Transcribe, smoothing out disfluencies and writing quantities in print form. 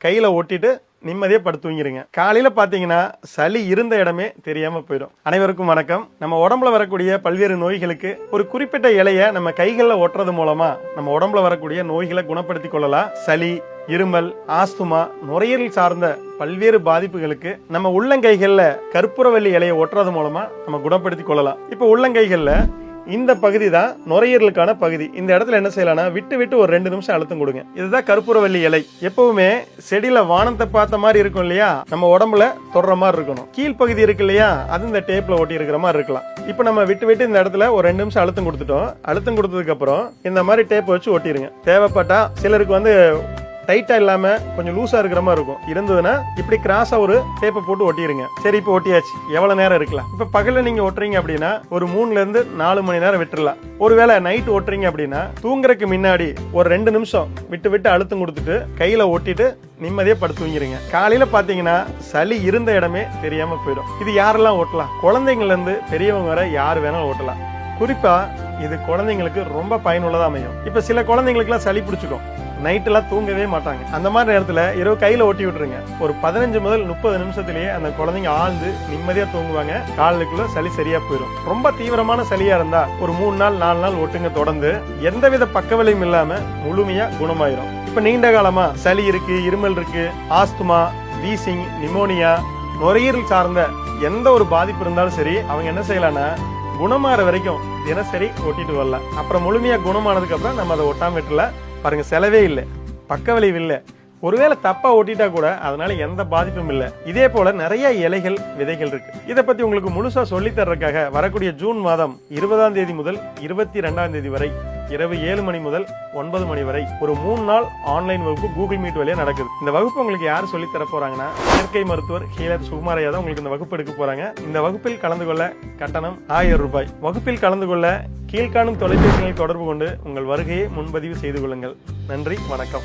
கையில ஒட்டிட்டு நிம்மதியா படுத்து தூங்கிருங்க. காலையில பாத்தீங்கன்னா சளி இருந்த இடமே தெரியாம போயிடும். அனைவருக்கும் வணக்கம். நம்ம உடம்புல வரக்கூடிய பல்வேறு நோய்களுக்கு ஒரு குறிப்பிட்ட இலைய நம்ம கைகளில் ஒட்டுறது மூலமா நம்ம உடம்புல வரக்கூடிய நோய்களை குணப்படுத்தி கொள்ளலாம். சளி, இருமல், ஆஸ்துமா, நுரையீரல் சார்ந்த பல்வேறு பாதிப்புகளுக்கு நம்ம உள்ளங்கைகள்ல கற்பூரவள்ளி இலையை ஒட்டுறது மூலமா நம்ம குணப்படுத்தி கொள்ளலாம். இப்ப உள்ளங்கைகள்ல இந்த பகுதி தான் நுரையீரலுக்கான பகுதி. இந்த இடத்துல என்ன செய்யலாம்னா விட்டு விட்டு ஒரு 2 நிமிஷம் அழுத்தம் கொடுங்க. இதுதான் கற்பூரவள்ளி இலை. எப்பவுமே செடியில வானத்தை பார்த்த மாதிரி இருக்கும் இல்லையா, நம்ம உடம்புல தொடுற மாதிரி இருக்கணும். கீழ்பகுதி இருக்கு இல்லையா, அது இந்த டேப்ல ஒட்டி இருக்கிற மாதிரி இருக்கலாம். இப்ப நம்ம விட்டு விட்டு இந்த இடத்துல ஒரு 2 நிமிஷம் அழுத்தம் கொடுத்துட்டோம். அழுத்தம் கொடுத்ததுக்கு அப்புறம் இந்த மாதிரி டேப் வச்சு ஒட்டிருங்க. தேவைப்பட்டா சிலருக்கு டைட்டா இல்லாம கொஞ்சம் லூசா இருக்கிற மாதிரி இருக்கும். இருந்ததுன்னா இப்படி கிராஸா ஒரு டேப்பை போட்டு ஒட்டிருங்க. சரி, இப்ப ஒட்டியாச்சு. எவ்வளவு நேரம் இருக்கலாம்? இப்ப பகல்ல நீங்க ஒட்டுறீங்க அப்படின்னா ஒரு 3ல இருந்து 4 மணி நேரம் விட்டுறலாம். ஒருவேளை நைட் ஒட்டுறீங்க அப்படின்னா தூங்குறதுக்கு முன்னாடி ஒரு 2 நிமிஷம் விட்டு விட்டு அழுத்தம் கொடுத்துட்டு கையில ஒட்டிட்டு நிம்மதியா படுத்து தூங்கிருங்க. காலையில பாத்தீங்கன்னா சளி இருந்த இடமே தெரியாம போயிடும். இது யாரெல்லாம் ஓட்டலாம்? குழந்தைங்கள்ல இருந்து பெரியவங்க வரை யார் வேணாலும் ஓட்டலாம். குறிப்பா இது குழந்தைங்களுக்கு ரொம்ப பயனுள்ளதா அமையும். இப்ப சில குழந்தைங்களுக்கு எல்லாம் சளி பிடிச்சுக்கும், நைட் எல்லாம் தூங்கவே மாட்டாங்க. அந்த மாதிரி நேரத்துல இரவு கையில ஒட்டி விட்டுருங்க. ஒரு 15 முதல் 30 நிமிஷத்திலேயே அந்த குழந்தைங்க ஆழ்ந்து நிம்மதியா தூங்குவாங்க. காலுக்குள்ள சளி சரியா போயிடும். ரொம்ப தீவிரமான சளியா இருந்தா ஒரு 3 நாள் 4 நாள் ஒட்டுங்க. தொடர்ந்து எந்தவித பக்கவலியும் இல்லாம முழுமையா குணமாயிரும். இப்ப நீண்ட காலமா சளி இருக்கு, இருமல் இருக்கு, ஆஸ்துமா, வீசிங், நிமோனியா, நுரையீரல் சார்ந்த எந்த ஒரு பாதிப்பு இருந்தாலும் சரி, அவங்க என்ன செய்யலாம்னா குணமாற வரைக்கும் தினசரி ஒட்டிட்டு வரலாம். அப்புறம் முழுமையா குணமானதுக்கு அப்புறம் நம்ம அதை ஒட்டாம விட்டுல. பாருங்க, செலவே இல்லை, பக்கவிளைவு இல்லை. ஒருவேளை தப்பா ஓட்டிட்டா கூட அதனால எந்த பாதிப்பும் இல்லை. இதே போல நிறைய இலைகள், விதைகள் இருக்கு. இதை பத்தி உங்களுக்கு முழுசா சொல்லி தர்றதுக்காக வரக்கூடிய ஜூன் மாதம் 20ஆம் தேதி முதல் 22ஆம் தேதி வரை இரவு 7 மணி முதல் 9 மணி வரை ஒரு 3 நாள் ஆன்லைன் வகுப்பு கூகுள் மீட் வழியா நடக்குது. இந்த வகுப்பு உங்களுக்கு யார் சொல்லி தர போறாங்கன்னா இயற்கை மருத்துவர் ஹீலர் சுகுமாரையா தான் உங்களுக்கு இந்த வகுப்பு எடுக்க போறாங்க. இந்த வகுப்பில் கலந்து கொள்ள கட்டணம் 1000 ரூபாய். வகுப்பில் கலந்து கொள்ள கீழ்காணும் தொலைபேசிகளில் தொடர்பு கொண்டு உங்கள் வருகையை முன்பதிவு செய்து கொள்ளுங்கள். நன்றி, வணக்கம்.